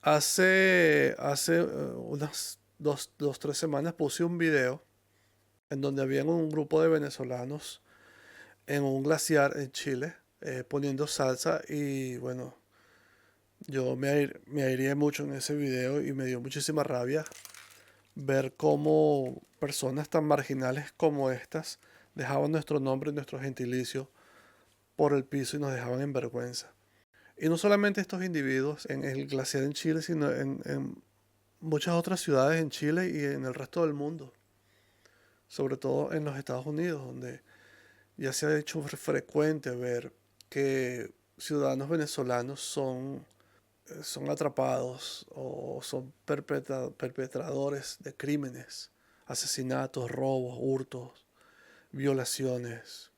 Hace unas 3 semanas puse un video en donde había un grupo de venezolanos en un glaciar en Chile poniendo salsa y bueno, yo me airé mucho en ese video y me dio muchísima rabia ver cómo personas tan marginales como estas dejaban nuestro nombre y nuestro gentilicio por el piso y nos dejaban en vergüenza. Y no solamente estos individuos en el glaciar en Chile, sino en muchas otras ciudades en Chile y en el resto del mundo, sobre todo en los Estados Unidos, donde ya se ha hecho frecuente ver que ciudadanos venezolanos son atrapados o son perpetradores de crímenes, asesinatos, robos, hurtos, violaciones,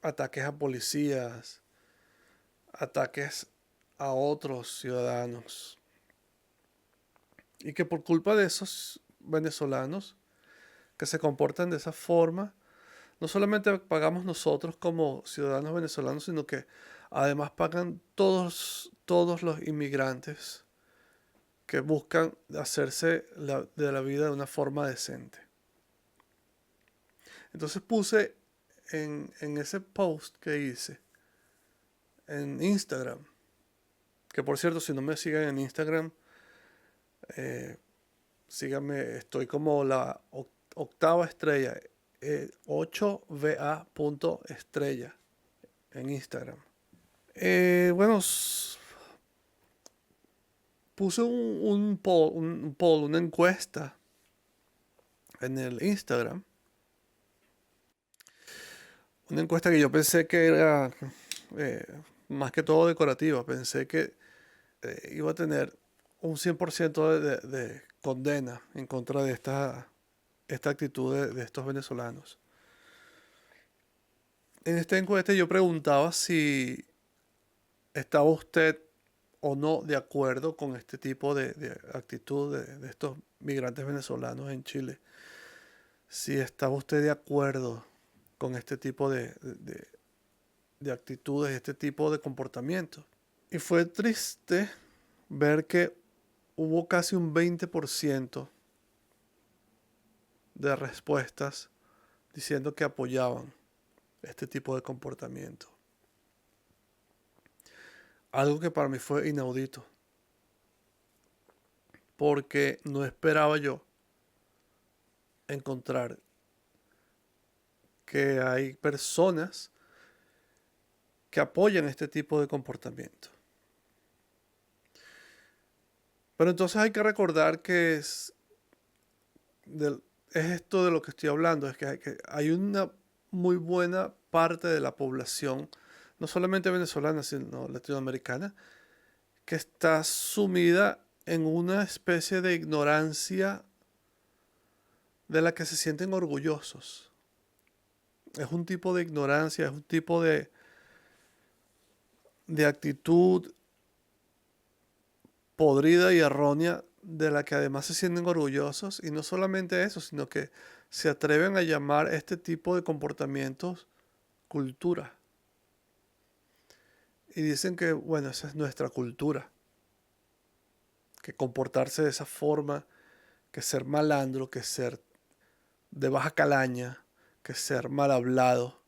ataques a policías, ataques a otros ciudadanos. Y que por culpa de esos venezolanos que se comportan de esa forma, no solamente pagamos nosotros como ciudadanos venezolanos, sino que además pagan todos los inmigrantes que buscan hacerse de la vida de una forma decente. Entonces puse en ese post que hice en Instagram, que por cierto, si no me siguen en Instagram, eh, síganme, estoy como la octava estrella, 8va.estrella en Instagram. Bueno, puse un poll, una encuesta en el Instagram. Una encuesta que yo pensé que era eh, más que todo decorativa. Pensé que iba a tener un 100% de condena en contra de esta actitud de estos venezolanos. En esta encuesta yo preguntaba si estaba usted o no de acuerdo con este tipo de actitud de estos migrantes venezolanos en Chile. Si estaba usted de acuerdo con este tipo de actitudes, este tipo de comportamientos. Y fue triste ver que hubo casi un 20% de respuestas diciendo que apoyaban este tipo de comportamiento. Algo que para mí fue inaudito, porque no esperaba yo encontrar que hay personas que apoyan este tipo de comportamiento. Pero entonces hay que recordar que es esto de lo que estoy hablando, es que hay una muy buena parte de la población, no solamente venezolana, sino latinoamericana, que está sumida en una especie de ignorancia de la que se sienten orgullosos. Es un tipo de ignorancia, es un tipo de actitud podrida y errónea de la que además se sienten orgullosos. Y no solamente eso, sino que se atreven a llamar este tipo de comportamientos cultura. Y dicen que, bueno, esa es nuestra cultura. Que comportarse de esa forma, que ser malandro, que ser de baja calaña, que ser mal hablado,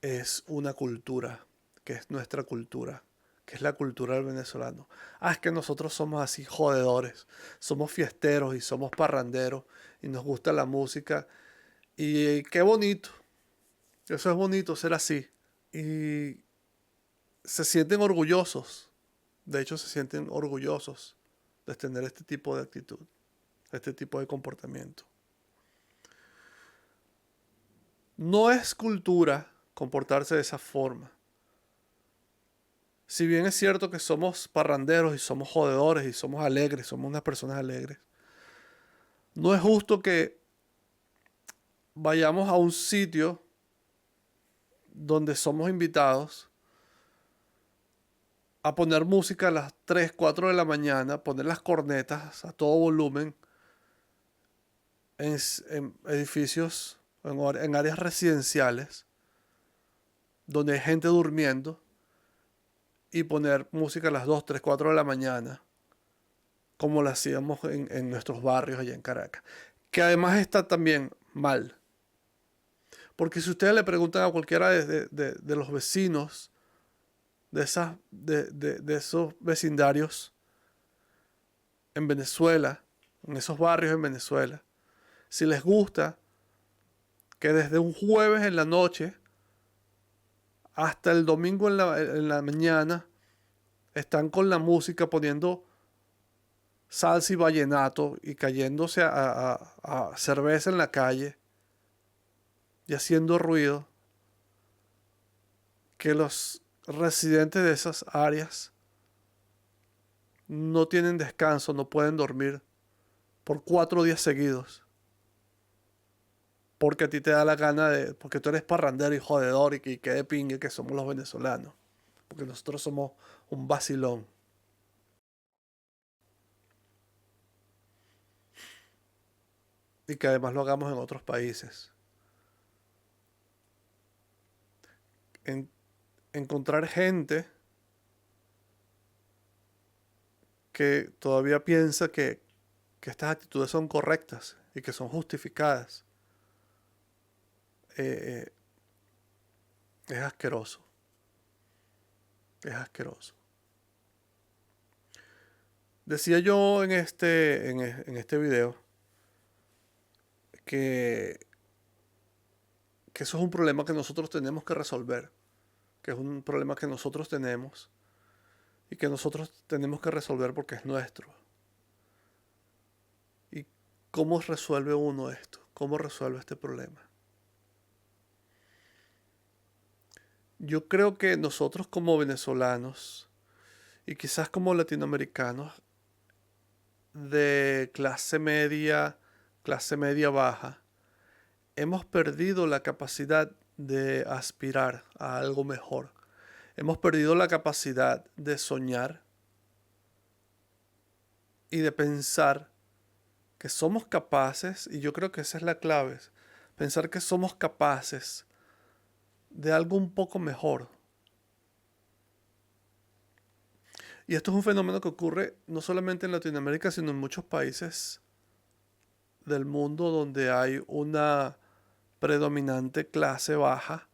es una cultura, que es nuestra cultura, que es la cultura del venezolano. Ah, es que nosotros somos así jodedores, somos fiesteros y somos parranderos y nos gusta la música. Y qué bonito, eso es bonito ser así. Y se sienten orgullosos, de hecho se sienten orgullosos de tener este tipo de actitud, este tipo de comportamiento. No es cultura comportarse de esa forma. Si bien es cierto que somos parranderos y somos jodedores y somos alegres, somos unas personas alegres, no es justo que vayamos a un sitio donde somos invitados a poner música a las 3, 4 de la mañana, poner las cornetas a todo volumen en edificios, en áreas residenciales, donde hay gente durmiendo, y poner música a las 2, 3, 4 de la mañana como lo hacíamos en nuestros barrios allá en Caracas. Que además está también mal. Porque si ustedes le preguntan a cualquiera de los vecinos de esos vecindarios en Venezuela, en esos barrios en Venezuela, si les gusta que desde un jueves en la noche hasta el domingo en la mañana están con la música poniendo salsa y vallenato y cayéndose a cerveza en la calle y haciendo ruido, que los residentes de esas áreas no tienen descanso, no pueden dormir por 4 días seguidos. Porque a ti te da la gana porque tú eres parrandero y jodedor y que de pingue que somos los venezolanos. Porque nosotros somos un vacilón. Y que además lo hagamos en otros países. Encontrar gente que todavía piensa que estas actitudes son correctas y que son justificadas. Es asqueroso. Es asqueroso. Decía yo en este video que eso es un problema que nosotros tenemos que resolver, que es un problema que nosotros tenemos y que nosotros tenemos que resolver porque es nuestro. ¿Y cómo resuelve uno esto? ¿Cómo resuelve este problema? Yo creo que nosotros como venezolanos y quizás como latinoamericanos de clase media baja, hemos perdido la capacidad de aspirar a algo mejor. Hemos perdido la capacidad de soñar y de pensar que somos capaces, y yo creo que esa es la clave, pensar que somos capaces de algo un poco mejor. Y esto es un fenómeno que ocurre no solamente en Latinoamérica, sino en muchos países del mundo donde hay una predominante clase baja,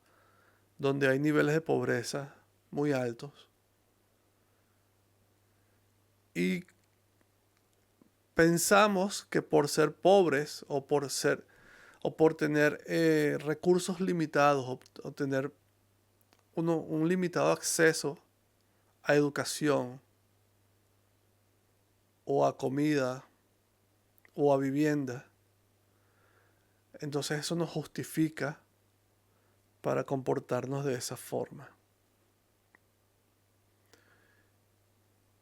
donde hay niveles de pobreza muy altos. Y pensamos que por ser pobres o por tener recursos limitados o tener un limitado acceso a educación o a comida o a vivienda, entonces eso nos justifica para comportarnos de esa forma.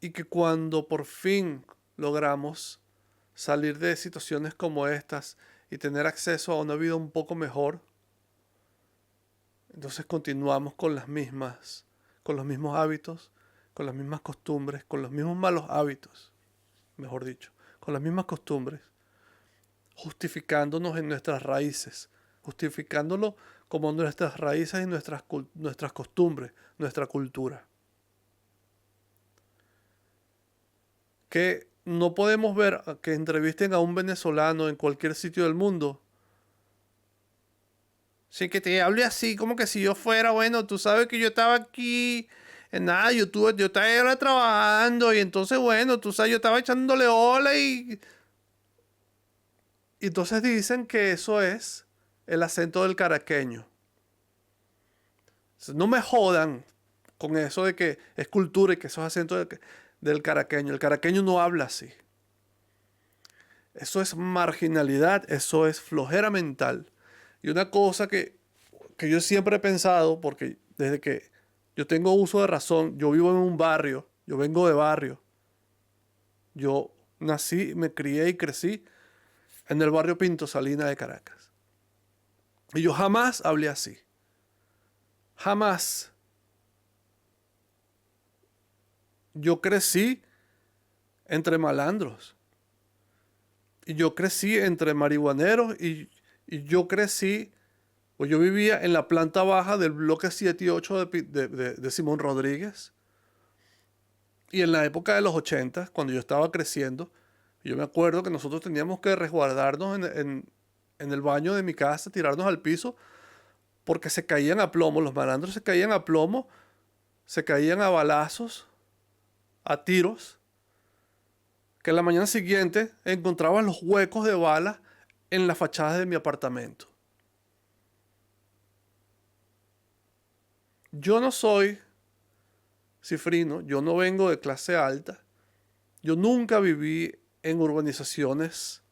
Y que cuando por fin logramos salir de situaciones como estas y tener acceso a una vida un poco mejor, entonces continuamos con los mismos hábitos, con las mismas costumbres, con los mismos malos hábitos, mejor dicho, con las mismas costumbres, justificándonos en nuestras raíces, justificándolo como nuestras raíces y nuestras costumbres, nuestra cultura. Que no podemos ver que entrevisten a un venezolano en cualquier sitio del mundo. Sí, que te hable así, como que si yo fuera, bueno, tú sabes que yo estaba aquí, en nada, yo estaba trabajando y entonces, bueno, tú sabes, yo estaba echándole ola y entonces dicen que eso es el acento del caraqueño. No me jodan con eso de que es cultura y que eso es acento del caraqueño. El caraqueño no habla así. Eso es marginalidad, eso es flojera mental. Y una cosa que yo siempre he pensado, porque desde que yo tengo uso de razón, yo vivo en un barrio, yo vengo de barrio. Yo nací, me crié y crecí en el barrio Pinto Salina de Caracas. Y yo jamás hablé así. Jamás. Yo crecí entre malandros. Y yo crecí entre marihuaneros y yo crecí, pues yo vivía en la planta baja del bloque 7 y 8 de Simón Rodríguez. Y en la época de los 80, cuando yo estaba creciendo, yo me acuerdo que nosotros teníamos que resguardarnos en el baño de mi casa, tirarnos al piso, porque se caían a plomo, los malandros se caían a plomo, se caían a balazos, a tiros, que en la mañana siguiente encontraban los huecos de balas en la fachada de mi apartamento. Yo no soy cifrino, yo no vengo de clase alta, yo nunca viví en urbanizaciones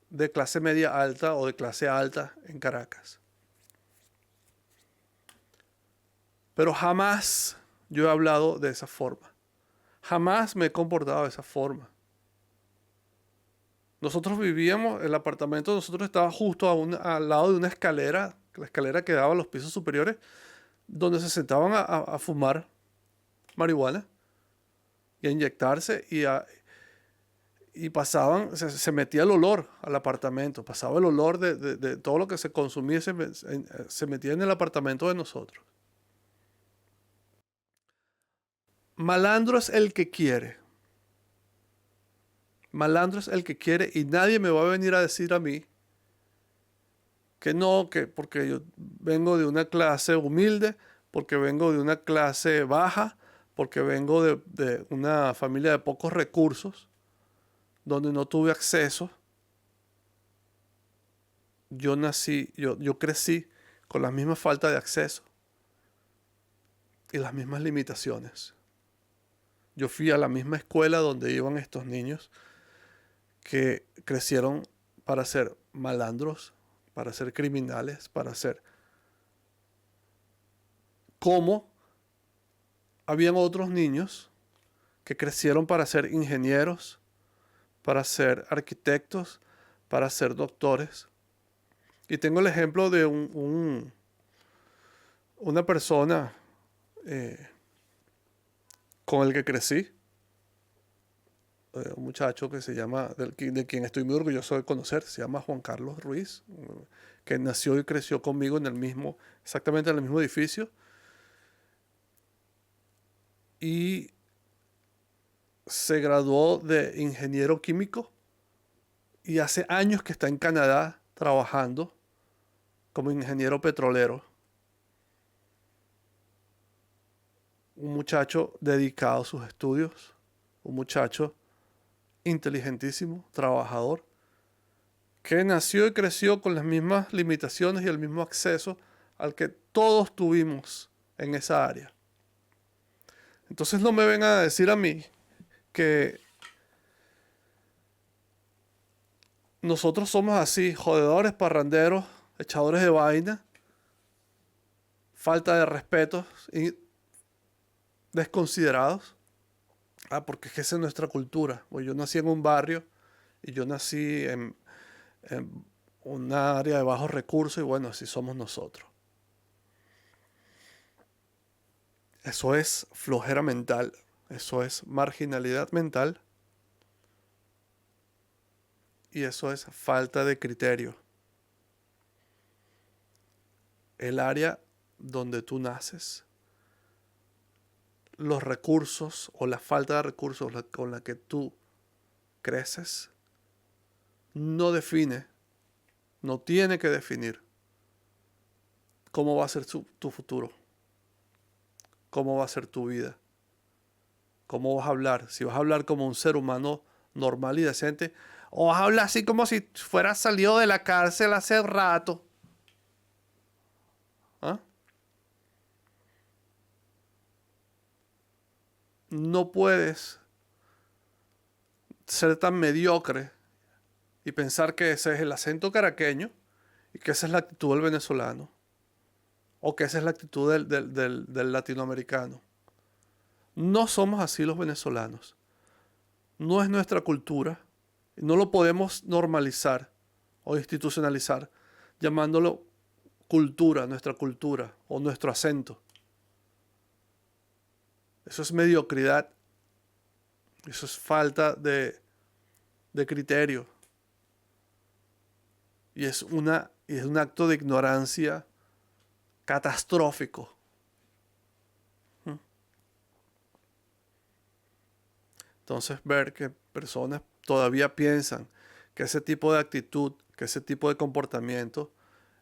de clase media alta o de clase alta en Caracas. Pero jamás yo he hablado de esa forma. Jamás me he comportado de esa forma. Nosotros vivíamos, el apartamento de nosotros estaba justo al lado de una escalera, la escalera que daba a los pisos superiores, donde se sentaban a fumar marihuana y a inyectarse y pasaban, se metía el olor al apartamento, pasaba el olor de todo lo que se consumía, se metía en el apartamento de nosotros. Malandro es el que quiere. Malandro es el que quiere y nadie me va a venir a decir a mí que no, que porque yo vengo de una clase humilde, porque vengo de una clase baja, porque vengo de una familia de pocos recursos, donde no tuve acceso. Yo crecí con la misma falta de acceso y las mismas limitaciones. Yo fui a la misma escuela donde iban estos niños que crecieron para ser malandros, para ser criminales, para ser como habían otros niños que crecieron para ser ingenieros, para ser arquitectos, para ser doctores. Y tengo el ejemplo de una persona con el que crecí, un muchacho que se llama, de quien estoy muy orgulloso de conocer, se llama Juan Carlos Ruiz, que nació y creció conmigo exactamente en el mismo edificio. Y se graduó de ingeniero químico y hace años que está en Canadá trabajando como ingeniero petrolero. Un muchacho dedicado a sus estudios, un muchacho inteligentísimo, trabajador, que nació y creció con las mismas limitaciones y el mismo acceso al que todos tuvimos en esa área. Entonces no me vengan a decir a mí que nosotros somos así, jodedores, parranderos, echadores de vaina, falta de respeto y desconsiderados. Porque es que esa es nuestra cultura. Pues yo nací en un barrio y yo nací en una área de bajos recursos y bueno, así somos nosotros. Eso es flojera mental, eso es marginalidad mental y eso es falta de criterio. El área donde tú naces, los recursos o la falta de recursos con la que tú creces, no define, no tiene que definir cómo va a ser tu futuro, cómo va a ser tu vida, cómo vas a hablar, si vas a hablar como un ser humano normal y decente, o vas a hablar así como si fueras salido de la cárcel hace rato. ¿Ah? No puedes ser tan mediocre y pensar que ese es el acento caraqueño y que esa es la actitud del venezolano o que esa es la actitud del latinoamericano. No somos así los venezolanos. No es nuestra cultura. No lo podemos normalizar o institucionalizar llamándolo cultura, nuestra cultura o nuestro acento. Eso es mediocridad. Eso es falta de criterio. Y es un acto de ignorancia catastrófico. Entonces ver que personas todavía piensan que ese tipo de actitud, que ese tipo de comportamiento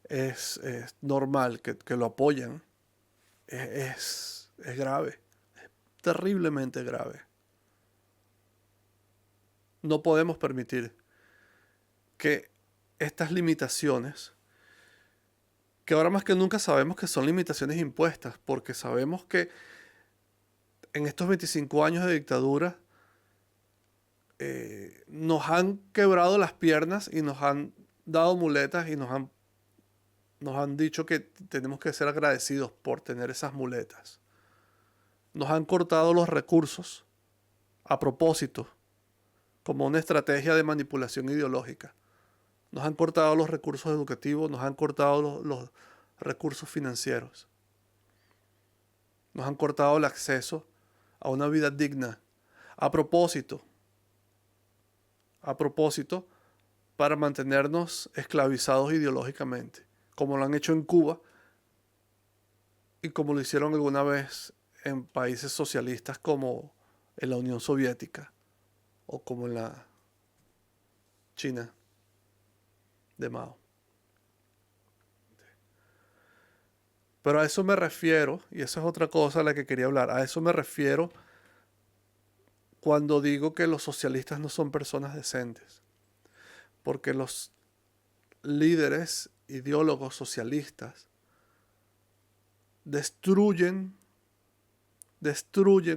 es normal, que lo apoyan, es grave, terriblemente grave. No podemos permitir que estas limitaciones, que ahora más que nunca sabemos que son limitaciones impuestas, porque sabemos que en estos 25 años de dictadura nos han quebrado las piernas y nos han dado muletas y nos han dicho que tenemos que ser agradecidos por tener esas muletas. Nos han cortado los recursos a propósito, como una estrategia de manipulación ideológica. Nos han cortado los recursos educativos, nos han cortado los recursos financieros. Nos han cortado el acceso a una vida digna. A propósito, para mantenernos esclavizados ideológicamente, como lo han hecho en Cuba y como lo hicieron alguna vez en países socialistas como en la Unión Soviética o como en la China de Mao. Pero a eso me refiero, y esa es otra cosa a la que quería hablar, a eso me refiero cuando digo que los socialistas no son personas decentes. Porque los líderes ideólogos socialistas destruyen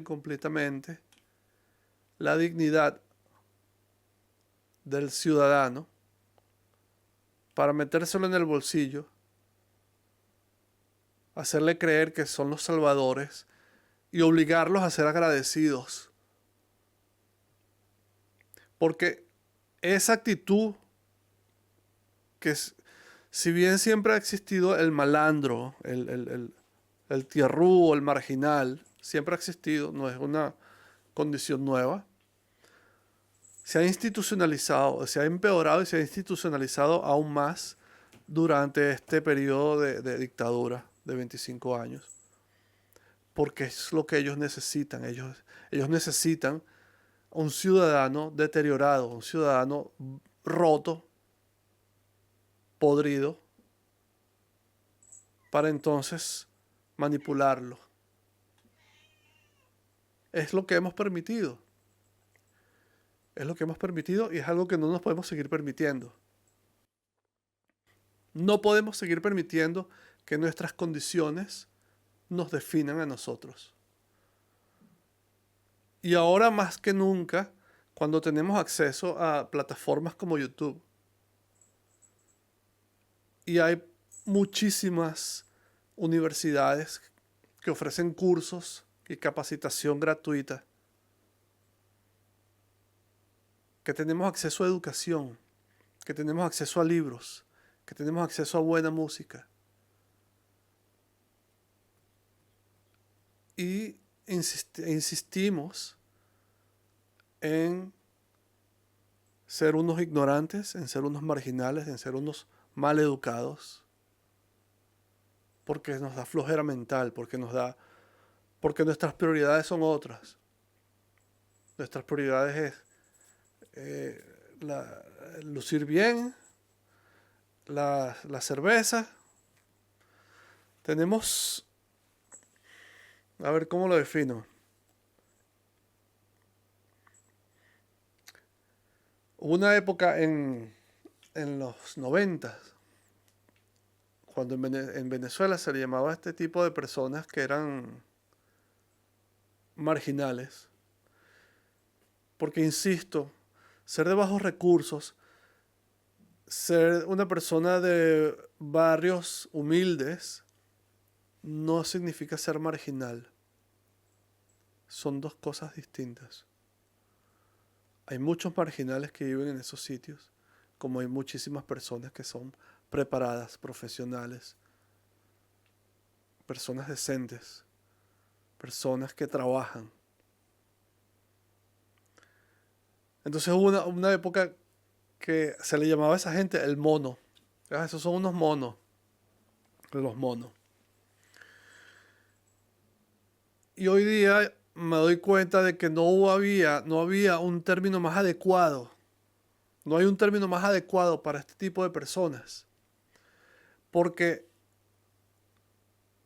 completamente la dignidad del ciudadano para metérselo en el bolsillo, hacerle creer que son los salvadores y obligarlos a ser agradecidos. Porque esa actitud que si bien siempre ha existido el malandro, el tierrú, el marginal, siempre ha existido, no es una condición nueva, se ha institucionalizado, se ha empeorado y se ha institucionalizado aún más durante este periodo de dictadura de 25 años. Porque es lo que ellos necesitan. Ellos necesitan un ciudadano deteriorado, un ciudadano roto, podrido, para entonces manipularlo. Es lo que hemos permitido. Es lo que hemos permitido y es algo que no nos podemos seguir permitiendo. No podemos seguir permitiendo que nuestras condiciones nos definan a nosotros. Y ahora más que nunca, cuando tenemos acceso a plataformas como YouTube, y hay muchísimas universidades que ofrecen cursos y capacitación gratuita, que tenemos acceso a educación, que tenemos acceso a libros, que tenemos acceso a buena música. Y insistimos en ser unos ignorantes, en ser unos marginales, en ser unos mal educados, porque nos da flojera mental, porque nuestras prioridades son otras. Nuestras prioridades es lucir bien, la cerveza. Tenemos, a ver cómo lo defino. Hubo una época en los 90, cuando en Venezuela se le llamaba a este tipo de personas que eran marginales. Porque, insisto, ser de bajos recursos, ser una persona de barrios humildes, no significa ser marginal. Son dos cosas distintas. Hay muchos marginales que viven en esos sitios, como hay muchísimas personas que son preparadas, profesionales, personas decentes, personas que trabajan. Entonces hubo una época que se le llamaba a esa gente el mono. Esos son unos monos, los monos. Y hoy día me doy cuenta de que no había un término más adecuado. No hay un término más adecuado para este tipo de personas. Porque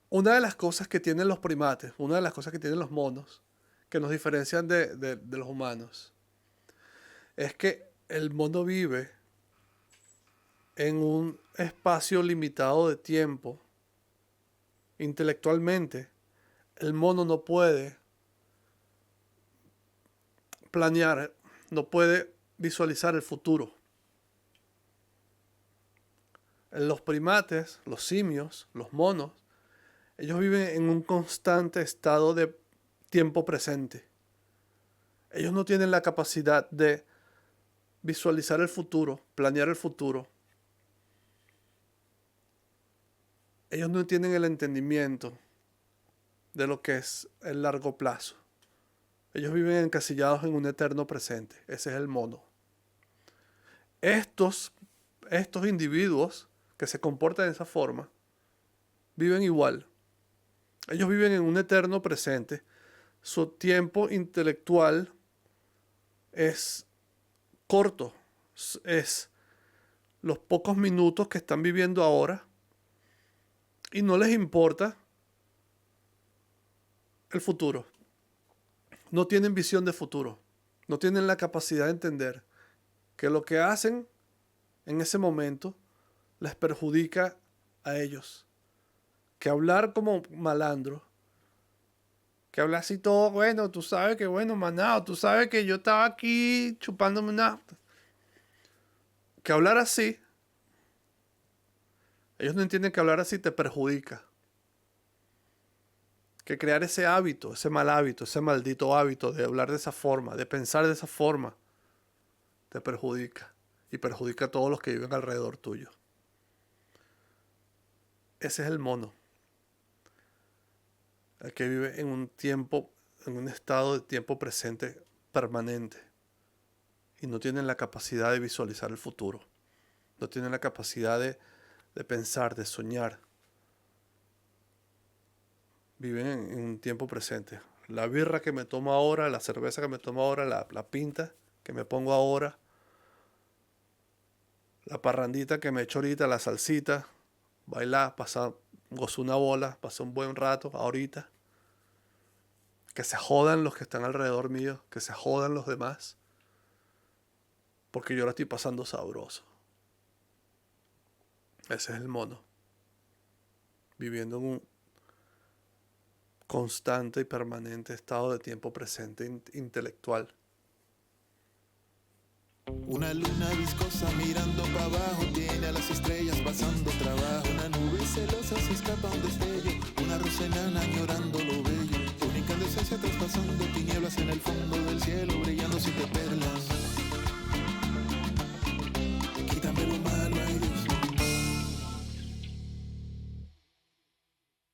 una de las cosas que tienen los primates, una de las cosas que tienen los monos, que nos diferencian de los humanos, es que el mono vive en un espacio limitado de tiempo. Intelectualmente, el mono no puede planear, no puede visualizar el futuro. Los primates, los simios, los monos, ellos viven en un constante estado de tiempo presente. Ellos no tienen la capacidad de visualizar el futuro, planear el futuro. Ellos no tienen el entendimiento de lo que es el largo plazo. Ellos viven encasillados en un eterno presente. Ese es el mono. Estos individuos que se comportan de esa forma viven igual. Ellos viven en un eterno presente. Su tiempo intelectual es corto. Es los pocos minutos que están viviendo ahora. Y no les importa el futuro. No tienen visión de futuro. No tienen la capacidad de entender que lo que hacen en ese momento les perjudica a ellos. Que hablar como malandro, que hablar así todo, bueno, tú sabes que, bueno, manado, tú sabes que yo estaba aquí chupándome una... Que hablar así, ellos no entienden que hablar así te perjudica. Que crear ese hábito, ese mal hábito, ese maldito hábito de hablar de esa forma, de pensar de esa forma, te perjudica. Y perjudica a todos los que viven alrededor tuyo. Ese es el mono. El que vive en un tiempo, en un estado de tiempo presente permanente. Y no tienen la capacidad de visualizar el futuro. No tienen la capacidad de pensar, de soñar. Viven en un tiempo presente. La birra que me tomo ahora, la cerveza que me tomo ahora, la pinta que me pongo ahora, la parrandita que me echo ahorita, la salsita, bailar, pasar, gozo una bola, pasar un buen rato ahorita. Que se jodan los que están alrededor mío, que se jodan los demás, porque yo la estoy pasando sabroso. Ese es el mono, viviendo en un constante y permanente estado de tiempo presente intelectual. Una luna viscosa mirando para abajo, tiene a las estrellas pasando trabajo. Una nube celosa se escapa a un destello, una rosa enana añorando lo bello. Su única decencia